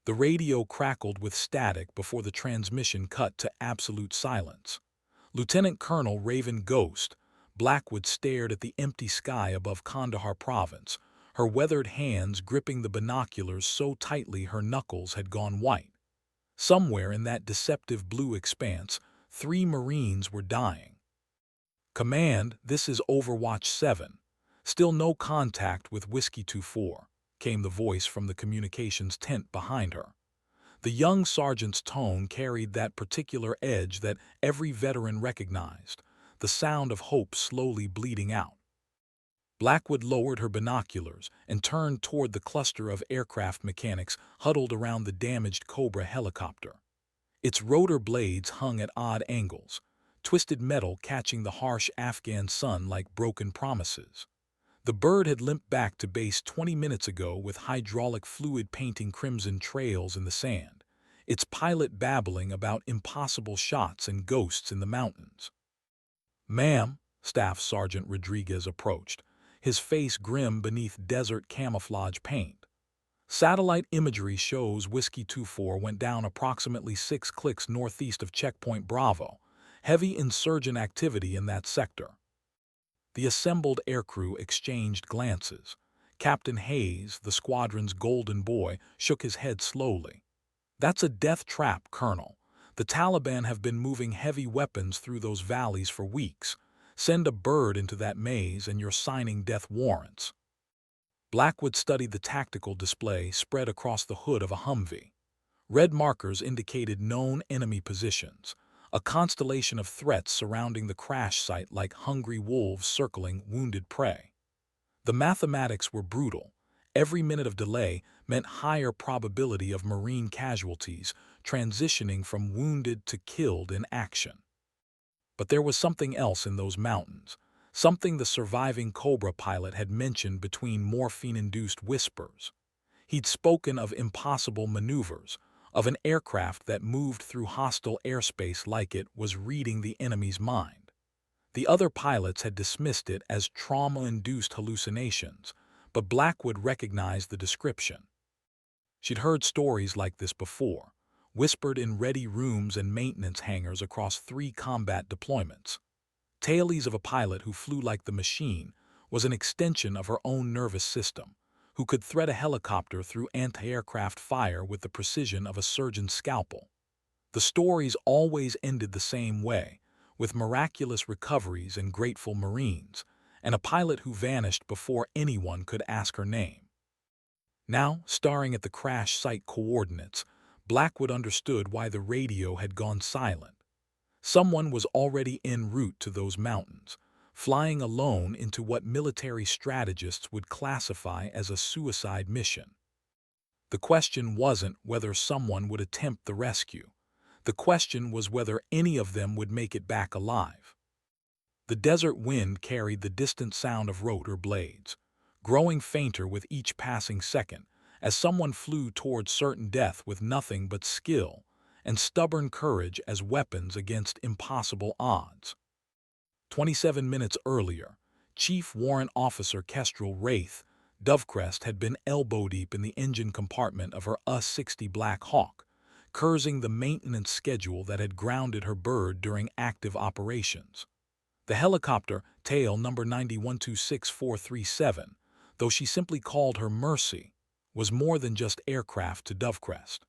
The radio crackled with static before the transmission cut to absolute silence. Lieutenant Colonel Raven Ghost, Blackwood stared at the empty sky above Kandahar province, her weathered hands gripping the binoculars so tightly her knuckles had gone white. Somewhere in that deceptive blue expanse, 3 Marines were dying. "Command, this is Overwatch 7. Still no contact with Whiskey 24, came the voice from the communications tent behind her. The young sergeant's tone carried that particular edge that every veteran recognized, the sound of hope slowly bleeding out. Blackwood lowered her binoculars and turned toward the cluster of aircraft mechanics huddled around the damaged Cobra helicopter. Its rotor blades hung at odd angles, twisted metal catching the harsh Afghan sun like broken promises. The bird had limped back to base 20 minutes ago with hydraulic fluid painting crimson trails in the sand, its pilot babbling about impossible shots and ghosts in the mountains. "Ma'am," Staff Sergeant Rodriguez approached, his face grim beneath desert camouflage paint. "Satellite imagery shows Whiskey 24 went down approximately 6 clicks northeast of Checkpoint Bravo. Heavy insurgent activity in that sector." The assembled aircrew exchanged glances. Captain Hayes, the squadron's golden boy, shook his head slowly. "That's a death trap, Colonel. The Taliban have been moving heavy weapons through those valleys for weeks. Send a bird into that maze and you're signing death warrants." Blackwood studied the tactical display spread across the hood of a Humvee. Red markers indicated known enemy positions, a constellation of threats surrounding the crash site like hungry wolves circling wounded prey. The mathematics were brutal. Every minute of delay meant higher probability of Marine casualties, transitioning from wounded to killed in action. But there was something else in those mountains, something the surviving Cobra pilot had mentioned between morphine-induced whispers. He'd spoken of impossible maneuvers, of an aircraft that moved through hostile airspace like it was reading the enemy's mind. The other pilots had dismissed it as trauma-induced hallucinations, but Blackwood recognized the description. She'd heard stories like this before, whispered in ready rooms and maintenance hangars across 3 combat deployments. Tales of a pilot who flew like the machine was an extension of her own nervous system, who could thread a helicopter through anti-aircraft fire with the precision of a surgeon's scalpel. The stories always ended the same way, with miraculous recoveries and grateful Marines, and a pilot who vanished before anyone could ask her name. Now, staring at the crash site coordinates, Blackwood understood why the radio had gone silent. Someone was already en route to those mountains, flying alone into what military strategists would classify as a suicide mission. The question wasn't whether someone would attempt the rescue. The question was whether any of them would make it back alive. The desert wind carried the distant sound of rotor blades, growing fainter with each passing second, as someone flew toward certain death with nothing but skill and stubborn courage as weapons against impossible odds. 27 minutes earlier, Chief Warrant Officer Kestrel Wraith Dovecrest had been elbow-deep in the engine compartment of her US-60 Black Hawk, cursing the maintenance schedule that had grounded her bird during active operations. The helicopter, tail number 9126437, though she simply called her Mercy, was more than just aircraft to Dovecrest.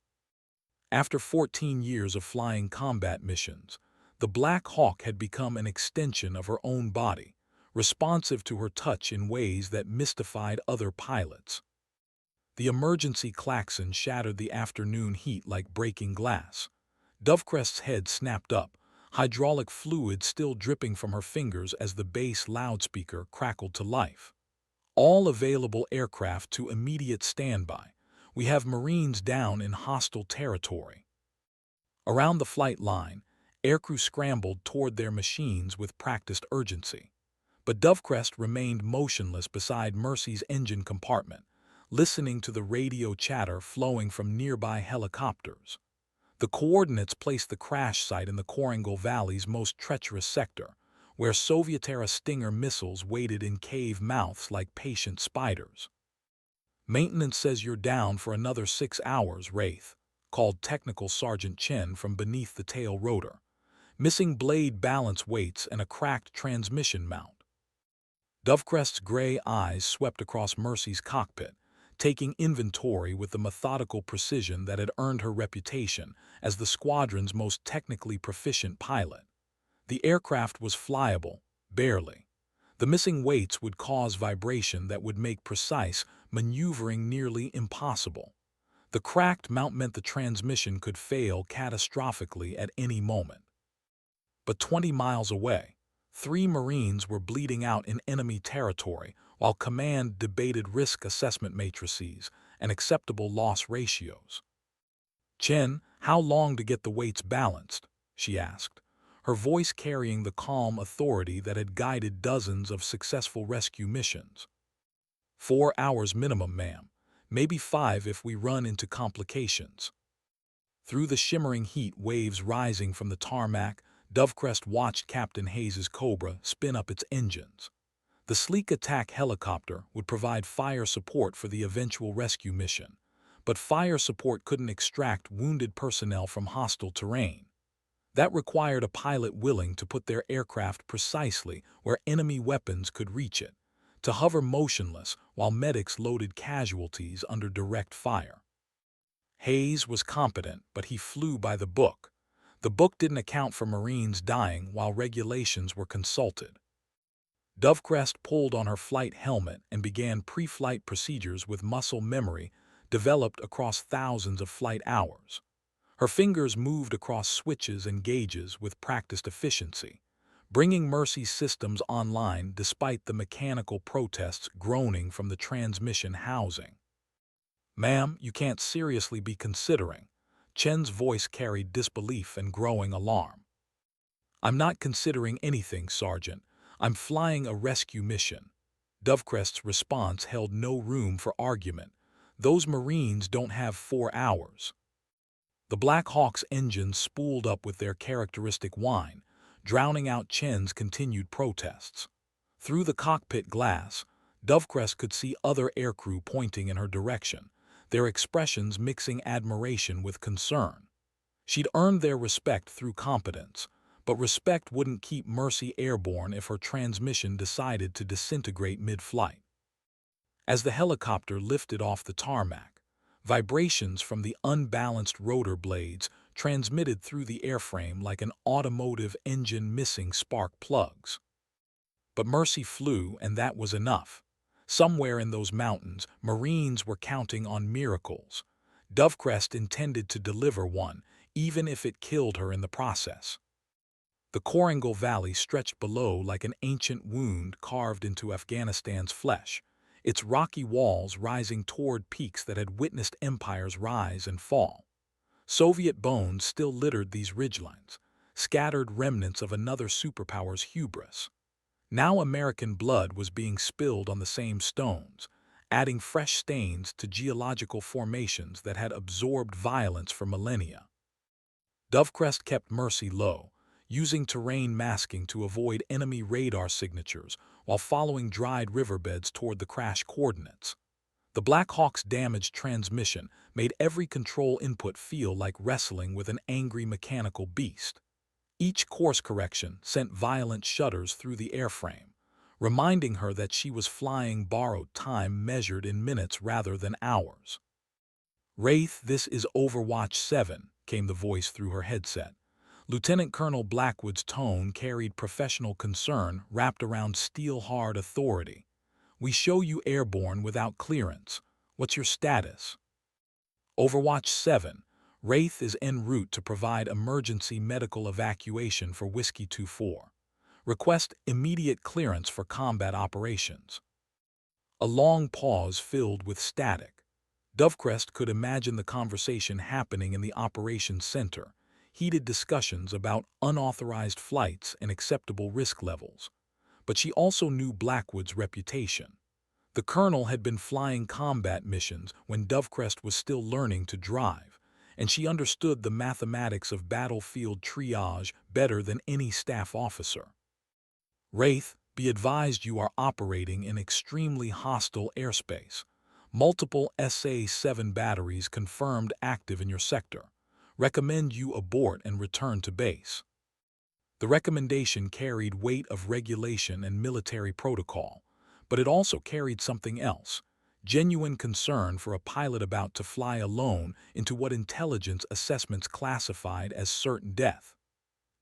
After 14 years of flying combat missions, the Black Hawk had become an extension of her own body, responsive to her touch in ways that mystified other pilots. The emergency klaxon shattered the afternoon heat like breaking glass. Dovecrest's head snapped up, hydraulic fluid still dripping from her fingers as the base loudspeaker crackled to life. "All available aircraft to immediate standby. We have Marines down in hostile territory." Around the flight line, aircrew scrambled toward their machines with practiced urgency. But Dovecrest remained motionless beside Mercy's engine compartment, listening to the radio chatter flowing from nearby helicopters. The coordinates placed the crash site in the Korangal Valley's most treacherous sector, where Soviet-era Stinger missiles waited in cave mouths like patient spiders. "Maintenance says you're down for another 6 hours, Wraith," called Technical Sergeant Chen from beneath the tail rotor. "Missing blade balance weights and a cracked transmission mount." Dovecrest's gray eyes swept across Mercy's cockpit, taking inventory with the methodical precision that had earned her reputation as the squadron's most technically proficient pilot. The aircraft was flyable, barely. The missing weights would cause vibration that would make precise maneuvering nearly impossible. The cracked mount meant the transmission could fail catastrophically at any moment. But 20 miles away, 3 Marines were bleeding out in enemy territory while command debated risk assessment matrices and acceptable loss ratios. "Chen, how long to get the weights balanced?" she asked, her voice carrying the calm authority that had guided dozens of successful rescue missions. 4 hours minimum, ma'am. Maybe 5 if we run into complications." Through the shimmering heat waves rising from the tarmac, Dovecrest watched Captain Hayes's Cobra spin up its engines. The sleek attack helicopter would provide fire support for the eventual rescue mission, but fire support couldn't extract wounded personnel from hostile terrain. That required a pilot willing to put their aircraft precisely where enemy weapons could reach it, to hover motionless while medics loaded casualties under direct fire. Hayes was competent, but he flew by the book. The book didn't account for Marines dying while regulations were consulted. Dovecrest pulled on her flight helmet and began pre-flight procedures with muscle memory developed across thousands of flight hours. Her fingers moved across switches and gauges with practiced efficiency, bringing Mercy's systems online despite the mechanical protests groaning from the transmission housing. "Ma'am, you can't seriously be considering." Chen's voice carried disbelief and growing alarm. "I'm not considering anything, Sergeant. I'm flying a rescue mission." Dovecrest's response held no room for argument. "Those Marines don't have 4 hours." The Black Hawk's engines spooled up with their characteristic whine, drowning out Chen's continued protests. Through the cockpit glass, Dovecrest could see other aircrew pointing in her direction, their expressions mixing admiration with concern. She'd earned their respect through competence, but respect wouldn't keep Mercy airborne if her transmission decided to disintegrate mid-flight. As the helicopter lifted off the tarmac, vibrations from the unbalanced rotor blades transmitted through the airframe like an automotive engine missing spark plugs. But Mercy flew, and that was enough. Somewhere in those mountains, Marines were counting on miracles. Dovecrest intended to deliver one, even if it killed her in the process. The Korangal Valley stretched below like an ancient wound carved into Afghanistan's flesh, its rocky walls rising toward peaks that had witnessed empires rise and fall. Soviet bones still littered these ridgelines, scattered remnants of another superpower's hubris. Now American blood was being spilled on the same stones, adding fresh stains to geological formations that had absorbed violence for millennia. Dovecrest kept Mercy low, using terrain masking to avoid enemy radar signatures while following dried riverbeds toward the crash coordinates. The Black Hawk's damaged transmission made every control input feel like wrestling with an angry mechanical beast. Each course correction sent violent shudders through the airframe, reminding her that she was flying borrowed time measured in minutes rather than hours. "Wraith, this is Overwatch 7, came the voice through her headset. Lieutenant Colonel Blackwood's tone carried professional concern wrapped around steel-hard authority. "We show you airborne without clearance. What's your status?" "Overwatch 7. Wraith is en route to provide emergency medical evacuation for Whiskey 24. Request immediate clearance for combat operations." A long pause filled with static. Dovecrest could imagine the conversation happening in the operations center, heated discussions about unauthorized flights and acceptable risk levels. But she also knew Blackwood's reputation. The colonel had been flying combat missions when Dovecrest was still learning to drive, and she understood the mathematics of battlefield triage better than any staff officer. "Wraith, be advised you are operating in extremely hostile airspace. Multiple SA-7 batteries confirmed active in your sector. Recommend you abort and return to base. The recommendation carried weight of regulation and military protocol, but it also carried something else: genuine concern for a pilot about to fly alone into what intelligence assessments classified as certain death.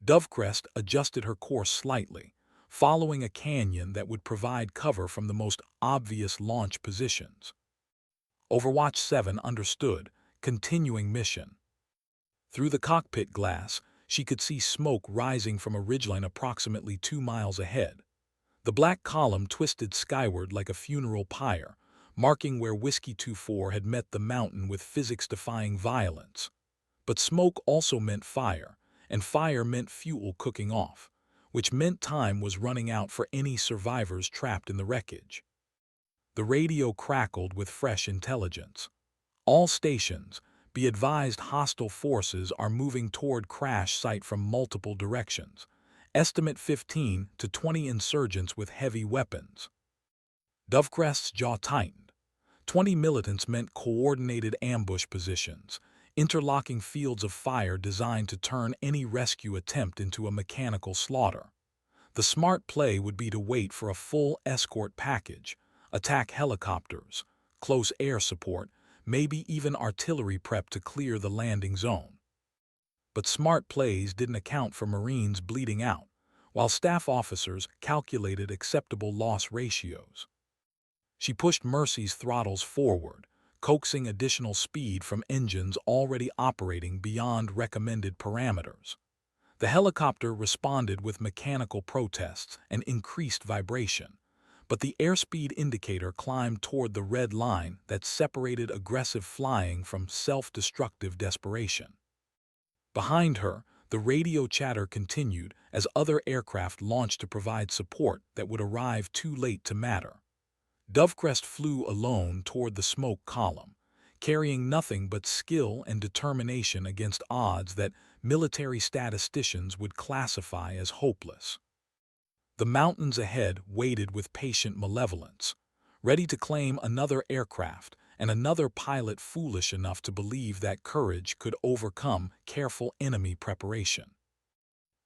Dovecrest adjusted her course slightly, following a canyon that would provide cover from the most obvious launch positions. Overwatch 7 understood, continuing mission. Through the cockpit glass, she could see smoke rising from a ridgeline approximately 2 miles ahead. The black column twisted skyward like a funeral pyre, marking where Whiskey 24 had met the mountain with physics-defying violence. But smoke also meant fire, and fire meant fuel cooking off, which meant time was running out for any survivors trapped in the wreckage. The radio crackled with fresh intelligence. All stations, be advised, hostile forces are moving toward crash site from multiple directions. Estimate 15 to 20 insurgents with heavy weapons. Dovecrest's jaw tightened. 20 militants meant coordinated ambush positions, interlocking fields of fire designed to turn any rescue attempt into a mechanical slaughter. The smart play would be to wait for a full escort package, attack helicopters, close air support, maybe even artillery prep to clear the landing zone. But smart plays didn't account for Marines bleeding out, while staff officers calculated acceptable loss ratios. She pushed Mercy's throttles forward, coaxing additional speed from engines already operating beyond recommended parameters. The helicopter responded with mechanical protests and increased vibration, but the airspeed indicator climbed toward the red line that separated aggressive flying from self-destructive desperation. Behind her, the radio chatter continued as other aircraft launched to provide support that would arrive too late to matter. Dovecrest flew alone toward the smoke column, carrying nothing but skill and determination against odds that military statisticians would classify as hopeless. The mountains ahead waited with patient malevolence, ready to claim another aircraft and another pilot foolish enough to believe that courage could overcome careful enemy preparation.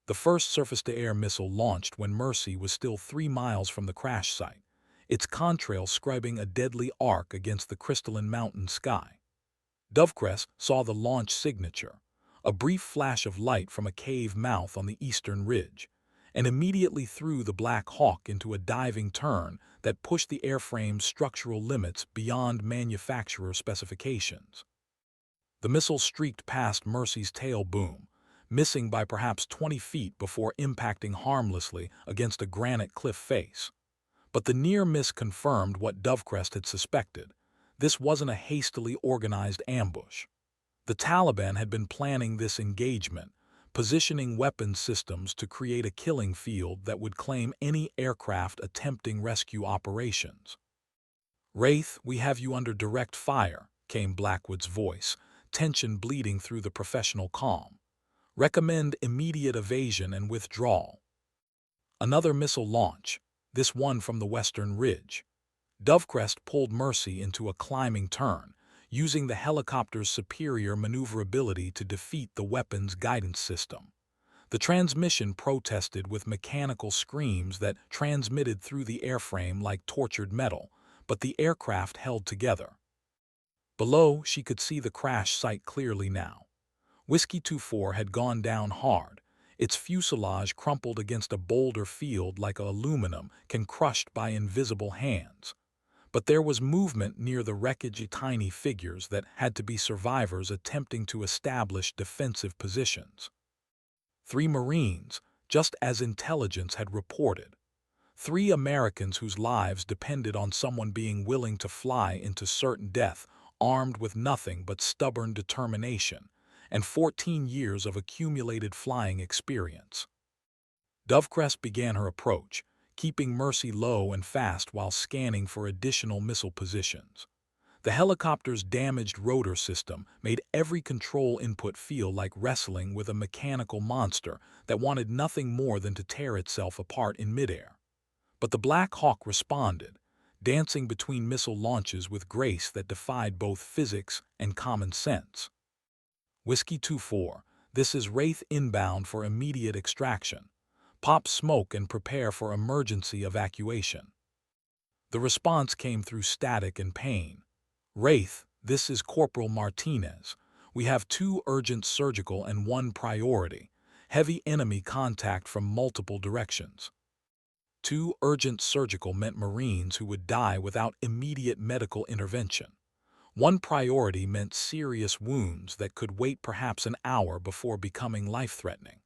The first surface-to-air missile launched when Mercy was still 3 miles from the crash site, its contrail scribing a deadly arc against the crystalline mountain sky. Dovecrest saw the launch signature, a brief flash of light from a cave mouth on the eastern ridge, and immediately threw the Black Hawk into a diving turn that pushed the airframe's structural limits beyond manufacturer specifications. The missile streaked past Mercy's tail boom, missing by perhaps 20 feet before impacting harmlessly against a granite cliff face. But the near miss confirmed what Dovecrest had suspected. This wasn't a hastily organized ambush. The Taliban had been planning this engagement, positioning weapons systems to create a killing field that would claim any aircraft attempting rescue operations. "Wraith, we have you under direct fire," came Blackwood's voice, tension bleeding through the professional calm. "Recommend immediate evasion and withdrawal." Another missile launch, this one from the western ridge. Dovecrest pulled Mercy into a climbing turn, using the helicopter's superior maneuverability to defeat the weapon's guidance system. The transmission protested with mechanical screams that transmitted through the airframe like tortured metal, but the aircraft held together. Below, she could see the crash site clearly now. Whiskey 24 had gone down hard, its fuselage crumpled against a boulder field like aluminum can crushed by invisible hands. But there was movement near the wreckage, tiny figures that had to be survivors attempting to establish defensive positions. 3 Marines, just as intelligence had reported. 3 Americans whose lives depended on someone being willing to fly into certain death, armed with nothing but stubborn determination, and 14 years of accumulated flying experience. Dovecrest began her approach, keeping Mercy low and fast while scanning for additional missile positions. The helicopter's damaged rotor system made every control input feel like wrestling with a mechanical monster that wanted nothing more than to tear itself apart in midair. But the Black Hawk responded, dancing between missile launches with grace that defied both physics and common sense. Whiskey 2-4, this is Wraith inbound for immediate extraction. Pop smoke and prepare for emergency evacuation. The response came through static and pain. Wraith, this is Corporal Martinez. We have 2 urgent surgical and 1 priority. Heavy enemy contact from multiple directions. 2 urgent surgical meant Marines who would die without immediate medical intervention. 1 priority meant serious wounds that could wait perhaps an hour before becoming life-threatening.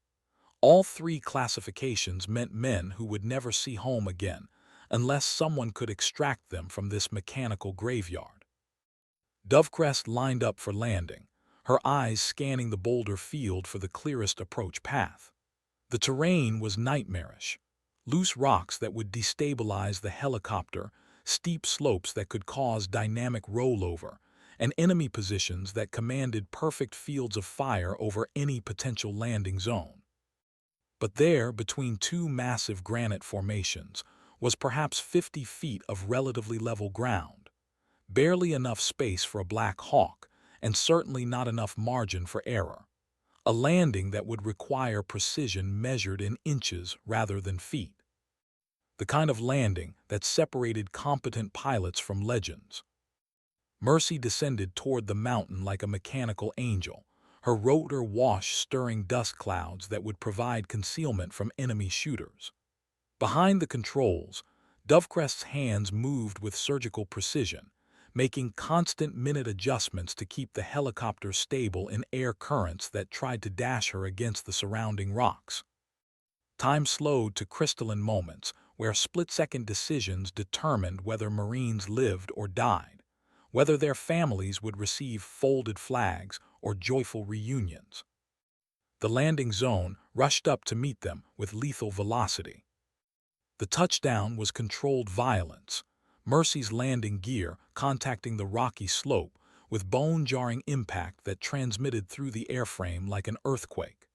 All 3 classifications meant men who would never see home again unless someone could extract them from this mechanical graveyard. Dovecrest lined up for landing, her eyes scanning the boulder field for the clearest approach path. The terrain was nightmarish. Loose rocks that would destabilize the helicopter, steep slopes that could cause dynamic rollover, and enemy positions that commanded perfect fields of fire over any potential landing zone. But there, between 2 massive granite formations, was perhaps 50 feet of relatively level ground. Barely enough space for a Black Hawk, and certainly not enough margin for error. A landing that would require precision measured in inches rather than feet. The kind of landing that separated competent pilots from legends. Mercy descended toward the mountain like a mechanical angel, her rotor wash stirring dust clouds that would provide concealment from enemy shooters. Behind the controls, Dovecrest's hands moved with surgical precision, making constant minute adjustments to keep the helicopter stable in air currents that tried to dash her against the surrounding rocks. Time slowed to crystalline moments where split-second decisions determined whether Marines lived or died, whether their families would receive folded flags or joyful reunions. The landing zone rushed up to meet them with lethal velocity. The touchdown was controlled violence, Mercy's landing gear contacting the rocky slope with bone-jarring impact that transmitted through the airframe like an earthquake.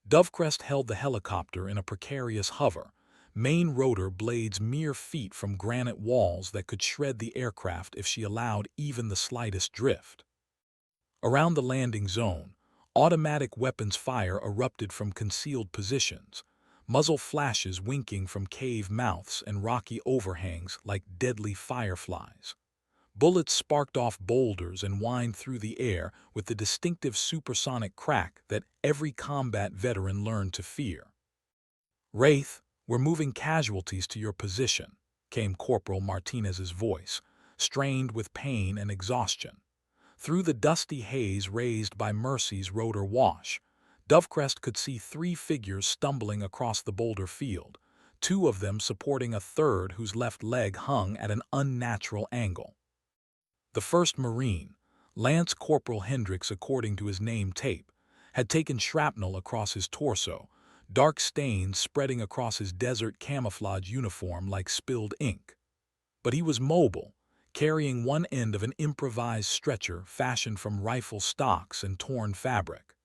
Dovecrest held the helicopter in a precarious hover, main rotor blades mere feet from granite walls that could shred the aircraft if she allowed even the slightest drift. Around the landing zone, automatic weapons fire erupted from concealed positions, muzzle flashes winking from cave mouths and rocky overhangs like deadly fireflies. Bullets sparked off boulders and whined through the air with the distinctive supersonic crack that every combat veteran learned to fear. "Wraith, we're moving casualties to your position," came Corporal Martinez's voice, strained with pain and exhaustion. Through the dusty haze raised by Mercy's rotor wash, Dovecrest could see 3 figures stumbling across the boulder field, 2 of them supporting a third whose left leg hung at an unnatural angle. The first Marine, Lance Corporal Hendricks according to his name tape, had taken shrapnel across his torso, dark stains spreading across his desert camouflage uniform like spilled ink. But he was mobile, carrying one end of an improvised stretcher fashioned from rifle stocks and torn fabric.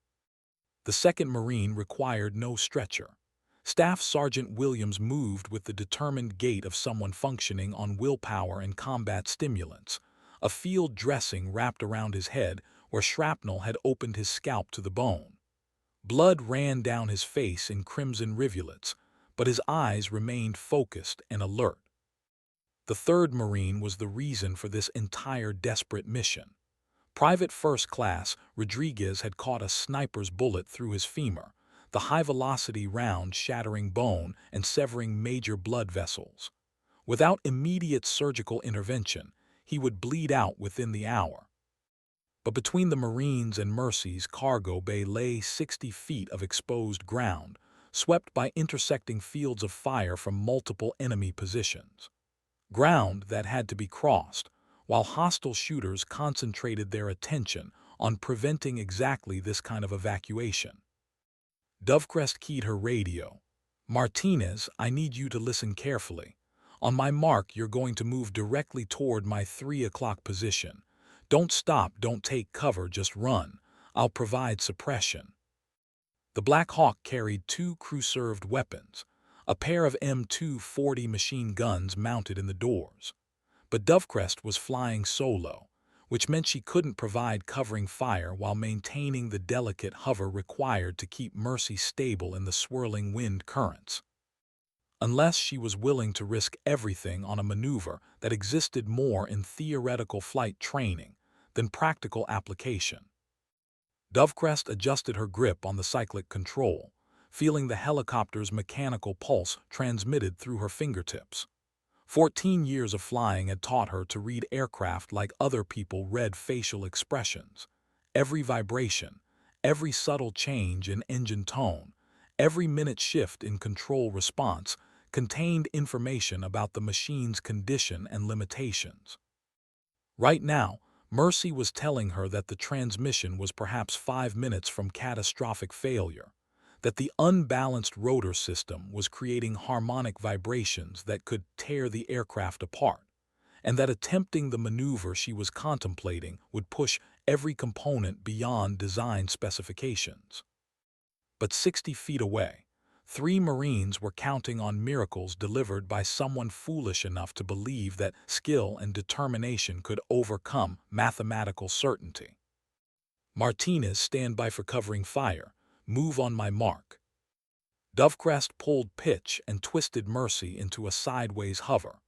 The second Marine required no stretcher. Staff Sergeant Williams moved with the determined gait of someone functioning on willpower and combat stimulants, a field dressing wrapped around his head where shrapnel had opened his scalp to the bone. Blood ran down his face in crimson rivulets, but his eyes remained focused and alert. The third Marine was the reason for this entire desperate mission. Private First Class Rodriguez had caught a sniper's bullet through his femur, the high-velocity round shattering bone and severing major blood vessels. Without immediate surgical intervention, he would bleed out within the hour. But between the Marines and Mercy's cargo bay lay 60 feet of exposed ground, swept by intersecting fields of fire from multiple enemy positions. Ground that had to be crossed, while hostile shooters concentrated their attention on preventing exactly this kind of evacuation. Dovecrest keyed her radio. "Martinez, I need you to listen carefully. On my mark, you're going to move directly toward my 3 o'clock position. Don't stop, don't take cover, just run. I'll provide suppression." The Black Hawk carried 2 crew-served weapons, a pair of M240 machine guns mounted in the doors. But Dovecrest was flying solo, which meant she couldn't provide covering fire while maintaining the delicate hover required to keep Mercy stable in the swirling wind currents. Unless she was willing to risk everything on a maneuver that existed more in theoretical flight training than practical application. Dovecrest adjusted her grip on the cyclic control, feeling the helicopter's mechanical pulse transmitted through her fingertips. 14 years of flying had taught her to read aircraft like other people read facial expressions. Every vibration, every subtle change in engine tone, every minute shift in control response contained information about the machine's condition and limitations. Right now, Mercy was telling her that the transmission was perhaps 5 minutes from catastrophic failure, that the unbalanced rotor system was creating harmonic vibrations that could tear the aircraft apart, and that attempting the maneuver she was contemplating would push every component beyond design specifications. But 60 feet away, 3 Marines were counting on miracles delivered by someone foolish enough to believe that skill and determination could overcome mathematical certainty. Martinez, stand by for covering fire. Move on my mark. Dovecrest pulled pitch and twisted Mercy into a sideways hover,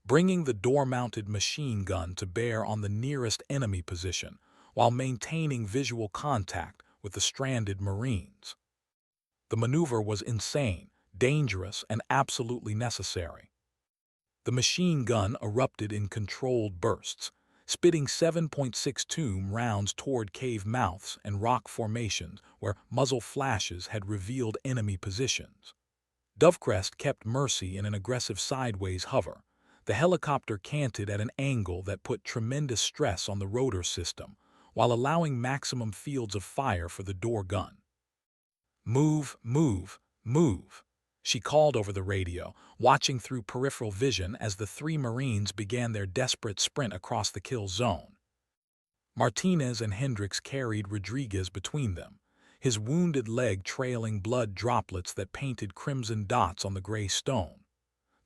bringing the door-mounted machine gun to bear on the nearest enemy position while maintaining visual contact with the stranded Marines. The maneuver was insane, dangerous, and absolutely necessary. The machine gun erupted in controlled bursts, spitting 7.62 rounds toward cave mouths and rock formations where muzzle flashes had revealed enemy positions. Dovecrest kept Mercy in an aggressive sideways hover. The helicopter canted at an angle that put tremendous stress on the rotor system, while allowing maximum fields of fire for the door gun. "Move, move, move," she called over the radio, watching through peripheral vision as the 3 Marines began their desperate sprint across the kill zone. Martinez and Hendricks carried Rodriguez between them, his wounded leg trailing blood droplets that painted crimson dots on the gray stone.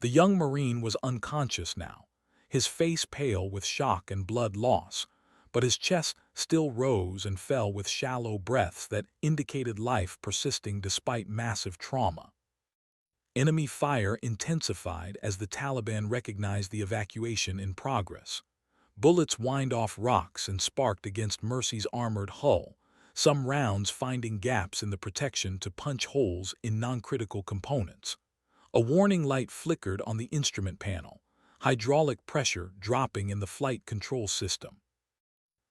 The young Marine was unconscious now, his face pale with shock and blood loss, but his chest still rose and fell with shallow breaths that indicated life persisting despite massive trauma. Enemy fire intensified as the Taliban recognized the evacuation in progress. Bullets whined off rocks and sparked against Mercy's armored hull, some rounds finding gaps in the protection to punch holes in non-critical components. A warning light flickered on the instrument panel, hydraulic pressure dropping in the flight control system.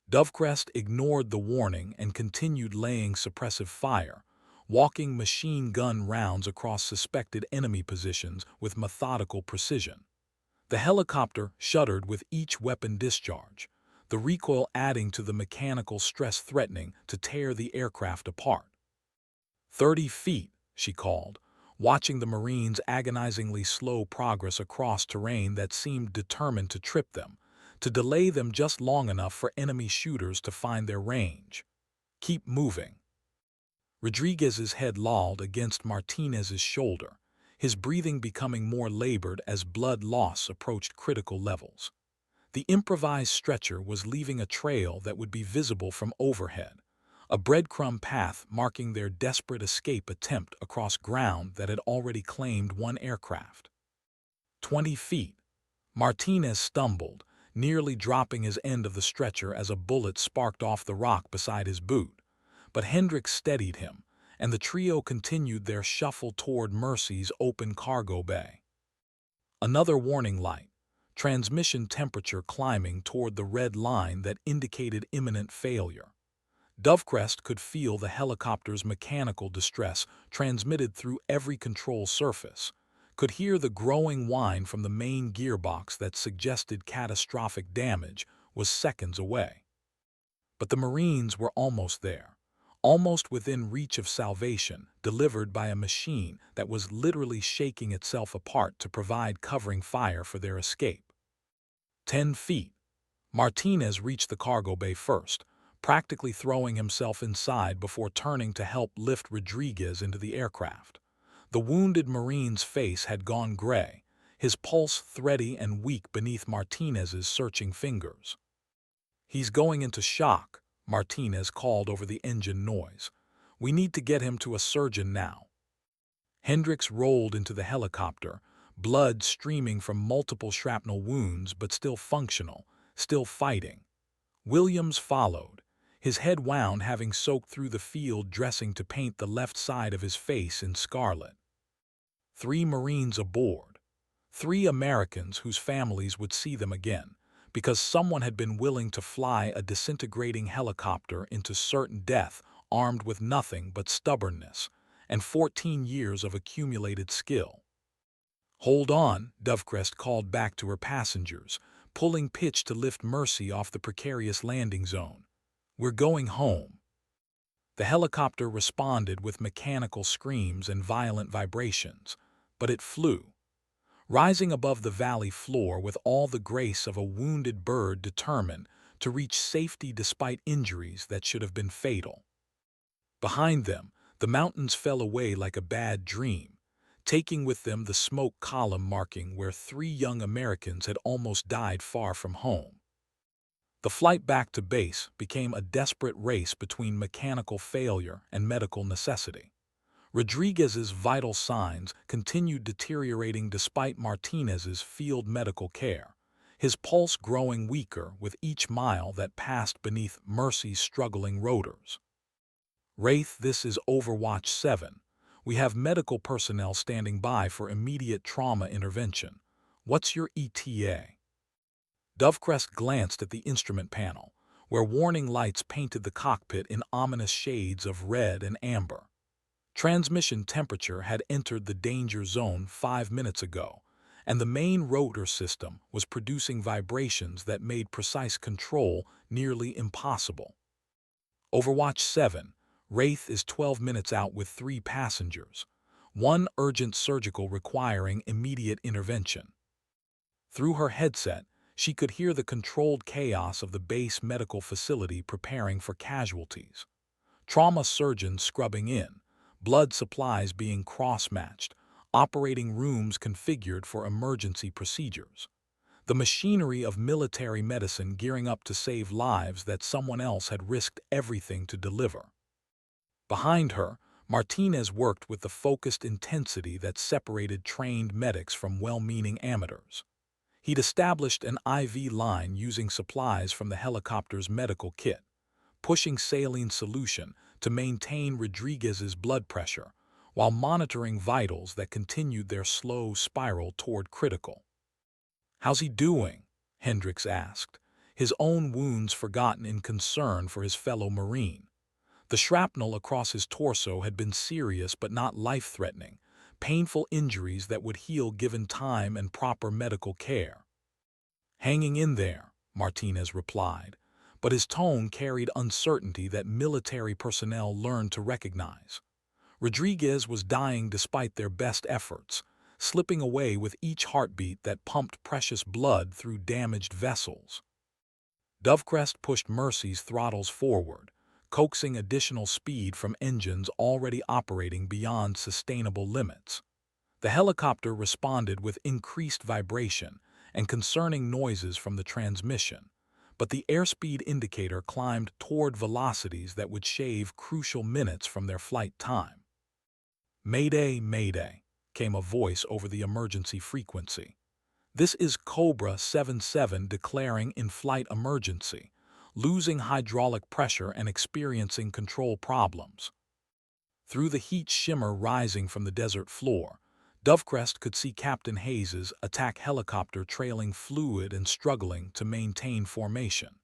Dovecrest ignored the warning and continued laying suppressive fire, walking machine gun rounds across suspected enemy positions with methodical precision. The helicopter shuddered with each weapon discharge, the recoil adding to the mechanical stress threatening to tear the aircraft apart. 30 feet, she called, watching the Marines' agonizingly slow progress across terrain that seemed determined to trip them, to delay them just long enough for enemy shooters to find their range. "Keep moving." Rodriguez's head lolled against Martinez's shoulder, his breathing becoming more labored as blood loss approached critical levels. The improvised stretcher was leaving a trail that would be visible from overhead, a breadcrumb path marking their desperate escape attempt across ground that had already claimed 1 aircraft. 20 feet. Martinez stumbled, nearly dropping his end of the stretcher as a bullet sparked off the rock beside his boot. But Hendricks steadied him, and the trio continued their shuffle toward Mercy's open cargo bay. Another warning light, transmission temperature climbing toward the red line that indicated imminent failure. Dovecrest could feel the helicopter's mechanical distress transmitted through every control surface, could hear the growing whine from the main gearbox that suggested catastrophic damage was seconds away. But the Marines were almost there, almost within reach of salvation, delivered by a machine that was literally shaking itself apart to provide covering fire for their escape. 10 feet. Martinez reached the cargo bay first, practically throwing himself inside before turning to help lift Rodriguez into the aircraft. The wounded Marine's face had gone gray, his pulse thready and weak beneath Martinez's searching fingers. "He's going into shock," Martinez called over the engine noise. "We need to get him to a surgeon now." Hendricks rolled into the helicopter, blood streaming from multiple shrapnel wounds but still functional, still fighting. Williams followed, his head wound having soaked through the field dressing to paint the left side of his face in scarlet. 3 Marines aboard. 3 Americans whose families would see them again, because someone had been willing to fly a disintegrating helicopter into certain death armed with nothing but stubbornness and 14 years of accumulated skill. "Hold on," Dovecrest called back to her passengers, pulling pitch to lift Mercy off the precarious landing zone. "We're going home." The helicopter responded with mechanical screams and violent vibrations, but it flew, rising above the valley floor with all the grace of a wounded bird determined to reach safety despite injuries that should have been fatal. Behind them, the mountains fell away like a bad dream, taking with them the smoke column marking where 3 young Americans had almost died far from home. The flight back to base became a desperate race between mechanical failure and medical necessity. Rodriguez's vital signs continued deteriorating despite Martinez's field medical care, his pulse growing weaker with each mile that passed beneath Mercy's struggling rotors. "Wraith, this is Overwatch 7. We have medical personnel standing by for immediate trauma intervention. What's your ETA?" Dovecrest glanced at the instrument panel, where warning lights painted the cockpit in ominous shades of red and amber. Transmission temperature had entered the danger zone 5 minutes ago, and the main rotor system was producing vibrations that made precise control nearly impossible. "Overwatch 7, Wraith is 12 minutes out with 3 passengers. 1 urgent surgical requiring immediate intervention." Through her headset, she could hear the controlled chaos of the base medical facility preparing for casualties. Trauma surgeons scrubbing in, blood supplies being cross-matched, operating rooms configured for emergency procedures. The machinery of military medicine gearing up to save lives that someone else had risked everything to deliver. Behind her, Martinez worked with the focused intensity that separated trained medics from well-meaning amateurs. He'd established an IV line using supplies from the helicopter's medical kit, pushing saline solution to maintain Rodriguez's blood pressure, while monitoring vitals that continued their slow spiral toward critical. "How's he doing?" Hendricks asked, his own wounds forgotten in concern for his fellow Marine. The shrapnel across his torso had been serious but not life-threatening, painful injuries that would heal given time and proper medical care. "Hanging in there," Martinez replied, but his tone carried uncertainty that military personnel learned to recognize. Rodriguez was dying despite their best efforts, slipping away with each heartbeat that pumped precious blood through damaged vessels. Dovecrest pushed Mercy's throttles forward, coaxing additional speed from engines already operating beyond sustainable limits. The helicopter responded with increased vibration and concerning noises from the transmission, but the airspeed indicator climbed toward velocities that would shave crucial minutes from their flight time. "Mayday, Mayday," came a voice over the emergency frequency. "This is Cobra 77 declaring in-flight emergency, losing hydraulic pressure and experiencing control problems." Through the heat shimmer rising from the desert floor, Dovecrest could see Captain Hayes's attack helicopter trailing fluid and struggling to maintain formation.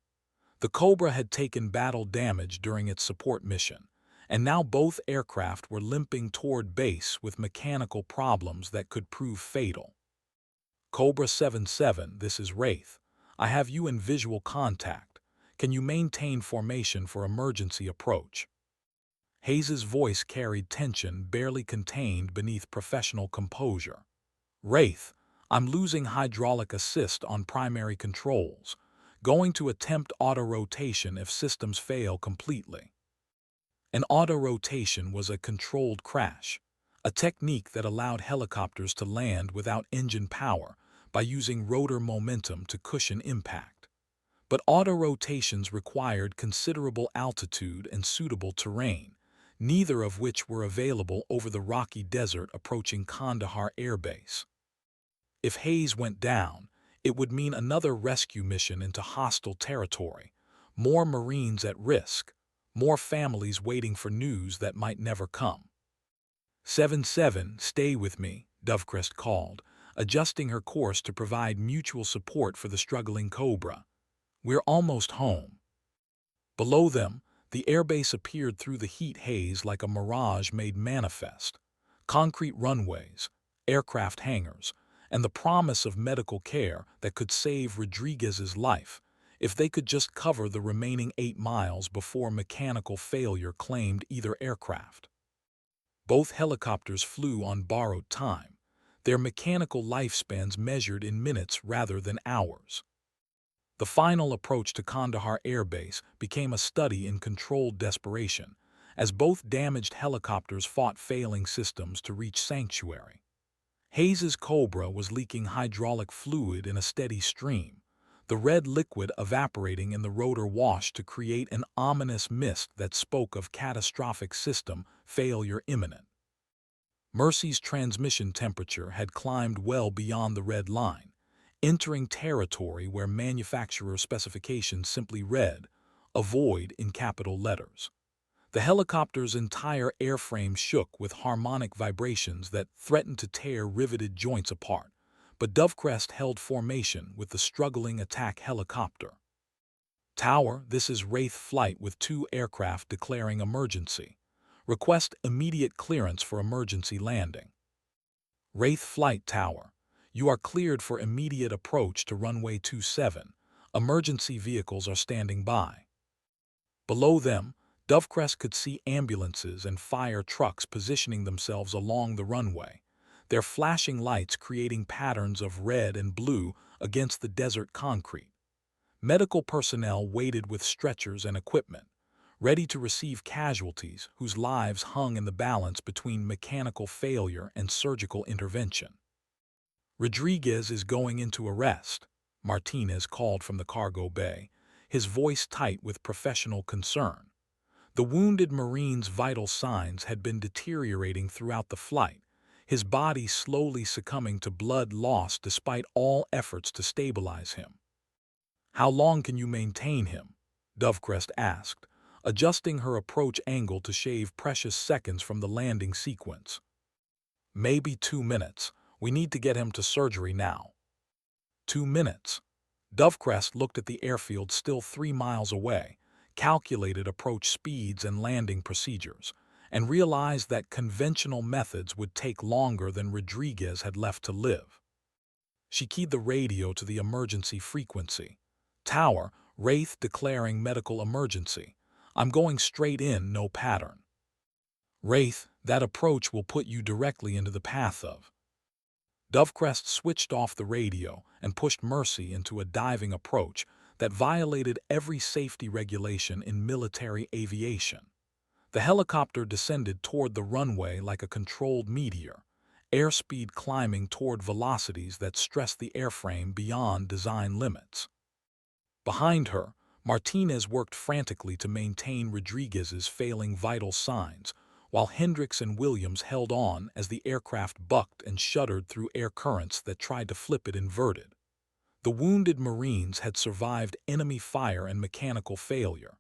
The Cobra had taken battle damage during its support mission, and now both aircraft were limping toward base with mechanical problems that could prove fatal. "Cobra 77, this is Wraith. I have you in visual contact. Can you maintain formation for emergency approach?" Hayes's voice carried tension barely contained beneath professional composure. "Wraith, I'm losing hydraulic assist on primary controls. Going to attempt auto-rotation if systems fail completely." An auto-rotation was a controlled crash, a technique that allowed helicopters to land without engine power by using rotor momentum to cushion impact. But auto-rotations required considerable altitude and suitable terrain, neither of which were available over the rocky desert approaching Kandahar Air Base. If Hayes went down, it would mean another rescue mission into hostile territory, more Marines at risk, more families waiting for news that might never come. 7-7, stay with me, Dovecrest called, adjusting her course to provide mutual support for the struggling Cobra. We're almost home. Below them, the airbase appeared through the heat haze like a mirage made manifest. Concrete runways, aircraft hangars, and the promise of medical care that could save Rodriguez's life if they could just cover the remaining 8 miles before mechanical failure claimed either aircraft. Both helicopters flew on borrowed time, their mechanical lifespans measured in minutes rather than hours. The final approach to Kandahar Air Base became a study in controlled desperation, as both damaged helicopters fought failing systems to reach sanctuary. Hayes's Cobra was leaking hydraulic fluid in a steady stream, the red liquid evaporating in the rotor wash to create an ominous mist that spoke of catastrophic system failure imminent. Mercy's transmission temperature had climbed well beyond the red line, entering territory where manufacturer specifications simply read, "Avoid" in capital letters. The helicopter's entire airframe shook with harmonic vibrations that threatened to tear riveted joints apart, but Dovecrest held formation with the struggling attack helicopter. Tower, this is Wraith Flight with 2 aircraft declaring emergency. Request immediate clearance for emergency landing. Wraith Flight Tower, you are cleared for immediate approach to runway 27. Emergency vehicles are standing by. Below them, Dovecrest could see ambulances and fire trucks positioning themselves along the runway, their flashing lights creating patterns of red and blue against the desert concrete. Medical personnel waited with stretchers and equipment, ready to receive casualties whose lives hung in the balance between mechanical failure and surgical intervention. Rodriguez is going into arrest, Martinez called from the cargo bay, his voice tight with professional concern. The wounded Marine's vital signs had been deteriorating throughout the flight, his body slowly succumbing to blood loss despite all efforts to stabilize him. How long can you maintain him? Dovecrest asked, adjusting her approach angle to shave precious seconds from the landing sequence. Maybe 2 minutes. We need to get him to surgery now. 2 minutes. Dovecrest looked at the airfield still 3 miles away, calculated approach speeds and landing procedures, and realized that conventional methods would take longer than Rodriguez had left to live. She keyed the radio to the emergency frequency. Tower, Wraith declaring medical emergency. I'm going straight in, no pattern. Wraith, that approach will put you directly into the path of. Dovecrest switched off the radio and pushed Mercy into a diving approach that violated every safety regulation in military aviation. The helicopter descended toward the runway like a controlled meteor, airspeed climbing toward velocities that stressed the airframe beyond design limits. Behind her, Martinez worked frantically to maintain Rodriguez's failing vital signs, while Hendricks and Williams held on as the aircraft bucked and shuddered through air currents that tried to flip it inverted. The wounded Marines had survived enemy fire and mechanical failure.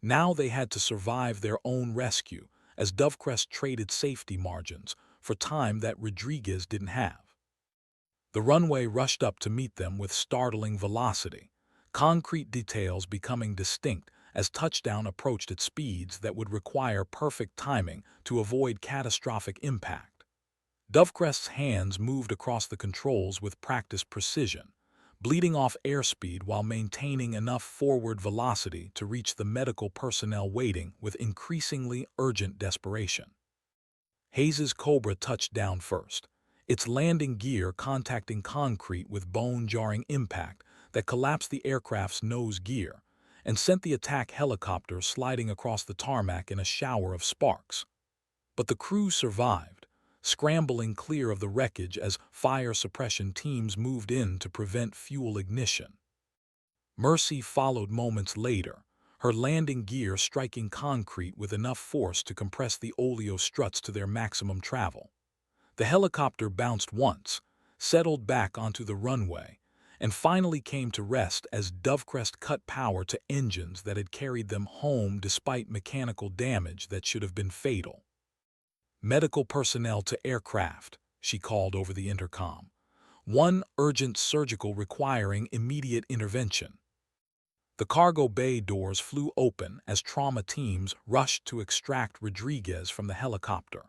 Now they had to survive their own rescue, as Dovecrest traded safety margins for time that Rodriguez didn't have. The runway rushed up to meet them with startling velocity, concrete details becoming distinct as touchdown approached at speeds that would require perfect timing to avoid catastrophic impact. Dovecrest's hands moved across the controls with practiced precision, bleeding off airspeed while maintaining enough forward velocity to reach the medical personnel waiting with increasingly urgent desperation. Hayes's Cobra touched down first, its landing gear contacting concrete with bone-jarring impact that collapsed the aircraft's nose gear and sent the attack helicopter sliding across the tarmac in a shower of sparks. But the crew survived, scrambling clear of the wreckage as fire suppression teams moved in to prevent fuel ignition. Mercy followed moments later, her landing gear striking concrete with enough force to compress the oleo struts to their maximum travel. The helicopter bounced once, settled back onto the runway, and finally came to rest as Dovecrest cut power to engines that had carried them home despite mechanical damage that should have been fatal. "Medical personnel to aircraft," she called over the intercom. "One urgent surgical requiring immediate intervention." The cargo bay doors flew open as trauma teams rushed to extract Rodriguez from the helicopter.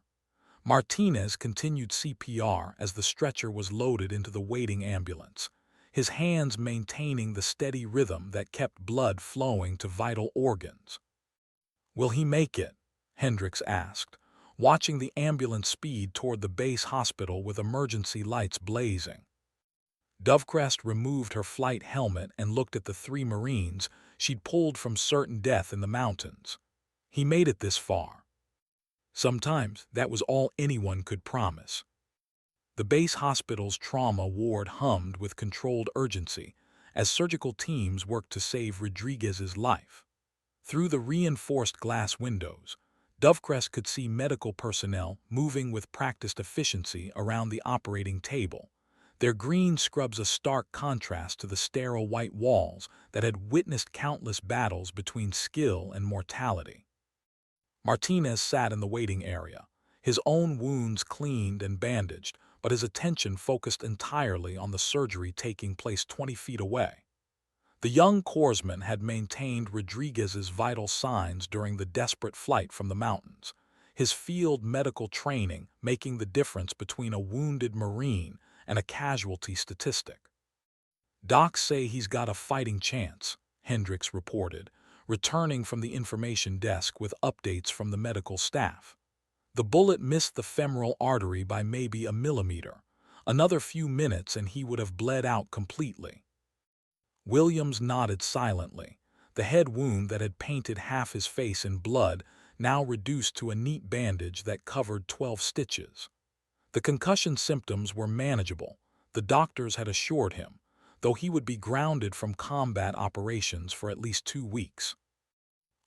Martinez continued CPR as the stretcher was loaded into the waiting ambulance, his hands maintaining the steady rhythm that kept blood flowing to vital organs. "Will he make it?" Hendricks asked, watching the ambulance speed toward the base hospital with emergency lights blazing. Dovecrest removed her flight helmet and looked at the 3 Marines she'd pulled from certain death in the mountains. He made it this far. Sometimes that was all anyone could promise. The base hospital's trauma ward hummed with controlled urgency as surgical teams worked to save Rodriguez's life. Through the reinforced glass windows, Dovecrest could see medical personnel moving with practiced efficiency around the operating table, their green scrubs a stark contrast to the sterile white walls that had witnessed countless battles between skill and mortality. Martinez sat in the waiting area, his own wounds cleaned and bandaged, but his attention focused entirely on the surgery taking place 20 feet away. The young corpsman had maintained Rodriguez's vital signs during the desperate flight from the mountains, his field medical training making the difference between a wounded Marine and a casualty statistic. "Docs say he's got a fighting chance," Hendricks reported, returning from the information desk with updates from the medical staff. "The bullet missed the femoral artery by maybe a millimeter. Another few minutes and he would have bled out completely." Williams nodded silently, the head wound that had painted half his face in blood now reduced to a neat bandage that covered 12 stitches. The concussion symptoms were manageable, the doctors had assured him, though he would be grounded from combat operations for at least 2 weeks.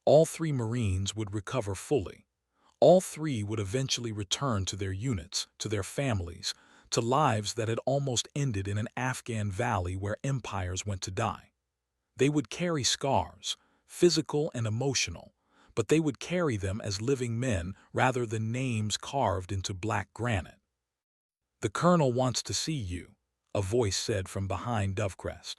All 3 Marines would recover fully. All 3 would eventually return to their units, to their families, to lives that had almost ended in an Afghan valley where empires went to die. They would carry scars, physical and emotional, but they would carry them as living men rather than names carved into black granite. "The colonel wants to see you," a voice said from behind Dovecrest.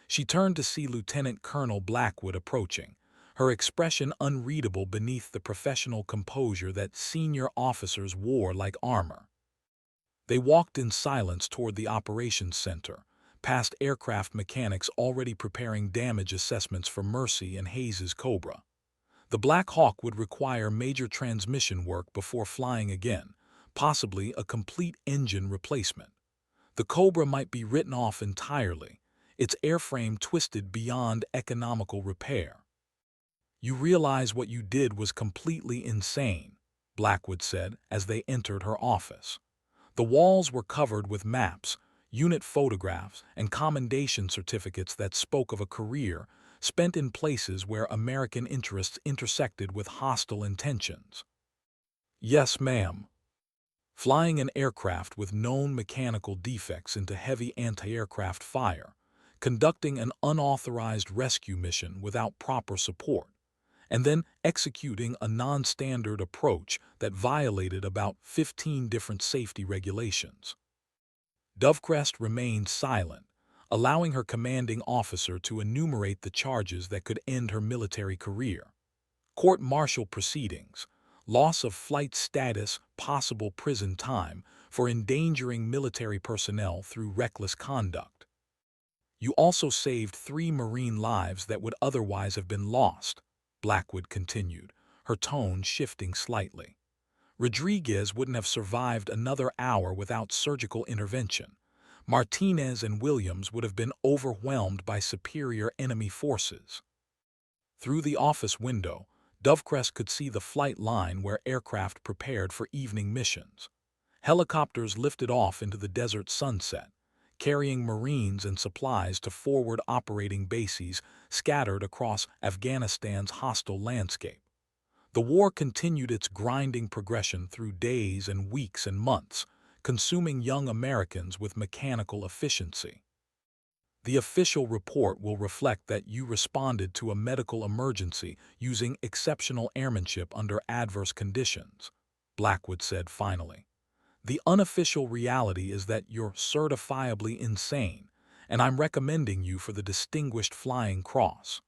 She turned to see Lieutenant Colonel Blackwood approaching, her expression unreadable beneath the professional composure that senior officers wore like armor. They walked in silence toward the operations center, past aircraft mechanics already preparing damage assessments for Mercy and Hayes's Cobra. The Black Hawk would require major transmission work before flying again, possibly a complete engine replacement. The Cobra might be written off entirely, its airframe twisted beyond economical repair. "You realize what you did was completely insane," Blackwood said as they entered her office. The walls were covered with maps, unit photographs, and commendation certificates that spoke of a career spent in places where American interests intersected with hostile intentions. "Yes, ma'am. Flying an aircraft with known mechanical defects into heavy anti-aircraft fire, conducting an unauthorized rescue mission without proper support, and then executing a non-standard approach that violated about 15 different safety regulations." Dovecrest remained silent, allowing her commanding officer to enumerate the charges that could end her military career. Court-martial proceedings, loss of flight status, possible prison time for endangering military personnel through reckless conduct. "You also saved 3 Marine lives that would otherwise have been lost," Blackwood continued, her tone shifting slightly. "Rodriguez wouldn't have survived another hour without surgical intervention. Martinez and Williams would have been overwhelmed by superior enemy forces." Through the office window, Dovecrest could see the flight line where aircraft prepared for evening missions. Helicopters lifted off into the desert sunset, carrying Marines and supplies to forward operating bases scattered across Afghanistan's hostile landscape. The war continued its grinding progression through days and weeks and months, consuming young Americans with mechanical efficiency. The official report will reflect that you responded to a medical emergency using exceptional airmanship under adverse conditions, Blackwood said finally. The unofficial reality is that you're certifiably insane, and I'm recommending you for the Distinguished Flying Cross.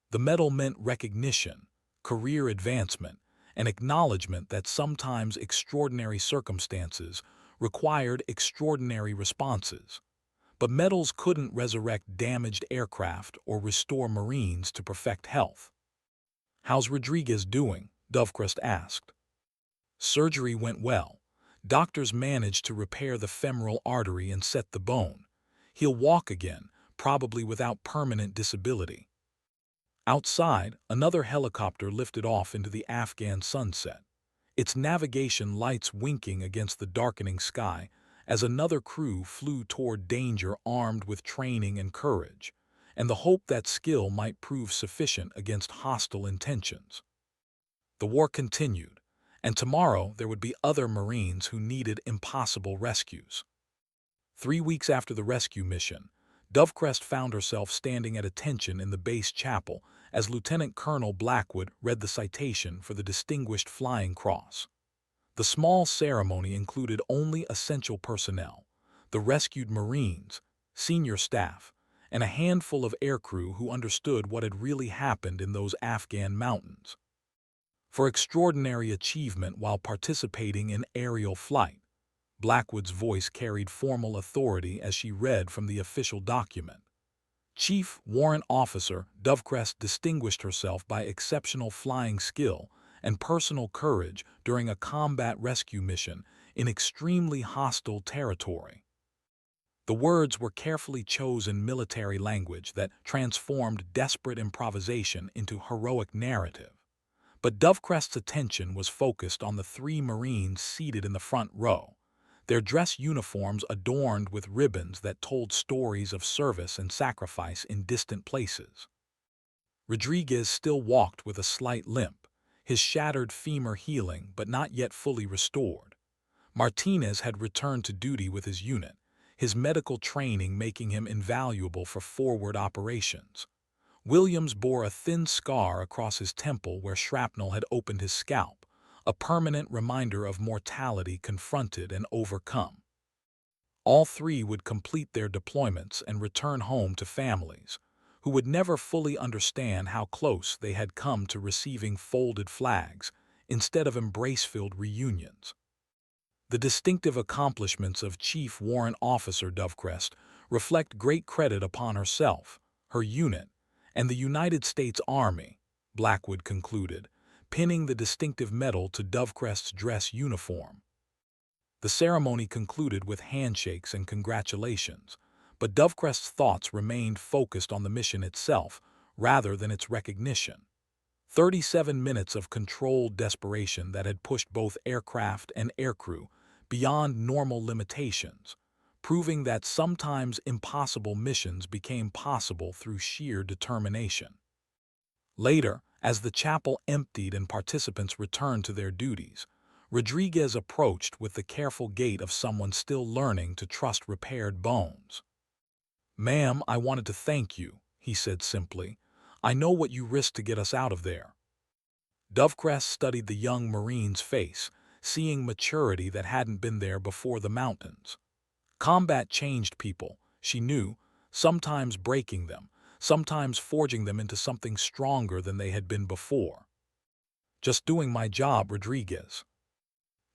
The medal meant recognition, career advancement, and acknowledgement that sometimes extraordinary circumstances required extraordinary responses. But medals couldn't resurrect damaged aircraft or restore Marines to perfect health. "How's Rodriguez doing?" Dovecrest asked. "Surgery went well. Doctors managed to repair the femoral artery and set the bone. He'll walk again, probably without permanent disability." Outside, another helicopter lifted off into the Afghan sunset, its navigation lights winking against the darkening sky as another crew flew toward danger armed with training and courage, and the hope that skill might prove sufficient against hostile intentions. The war continued, and tomorrow there would be other Marines who needed impossible rescues. 3 weeks after the rescue mission, Dovecrest found herself standing at attention in the base chapel as Lieutenant Colonel Blackwood read the citation for the Distinguished Flying Cross. The small ceremony included only essential personnel, the rescued Marines, senior staff, and a handful of aircrew who understood what had really happened in those Afghan mountains. For extraordinary achievement while participating in aerial flight, Blackwood's voice carried formal authority as she read from the official document. Chief Warrant Officer Dovecrest distinguished herself by exceptional flying skill and personal courage during a combat rescue mission in extremely hostile territory. The words were carefully chosen military language that transformed desperate improvisation into heroic narrative. But Dovecrest's attention was focused on the 3 Marines seated in the front row, their dress uniforms adorned with ribbons that told stories of service and sacrifice in distant places. Rodriguez still walked with a slight limp, his shattered femur healing but not yet fully restored. Martinez had returned to duty with his unit, his medical training making him invaluable for forward operations. Williams bore a thin scar across his temple where shrapnel had opened his scalp, a permanent reminder of mortality confronted and overcome. All 3 would complete their deployments and return home to families, who would never fully understand how close they had come to receiving folded flags instead of embrace-filled reunions. The distinctive accomplishments of Chief Warrant Officer Dovecrest reflect great credit upon herself, her unit, and the United States Army, Blackwood concluded, pinning the distinctive medal to Dovecrest's dress uniform. The ceremony concluded with handshakes and congratulations, but Dovecrest's thoughts remained focused on the mission itself rather than its recognition. 37 minutes of controlled desperation that had pushed both aircraft and aircrew beyond normal limitations, proving that sometimes impossible missions became possible through sheer determination. Later, as the chapel emptied and participants returned to their duties, Rodriguez approached with the careful gait of someone still learning to trust repaired bones. "Ma'am, I wanted to thank you," he said simply. "I know what you risked to get us out of there." Dovecrest studied the young Marine's face, seeing maturity that hadn't been there before the mountains. Combat changed people, she knew, sometimes breaking them, sometimes forging them into something stronger than they had been before. "Just doing my job, Rodriguez."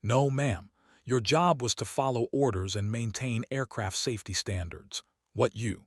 "No, ma'am. Your job was to follow orders and maintain aircraft safety standards. What you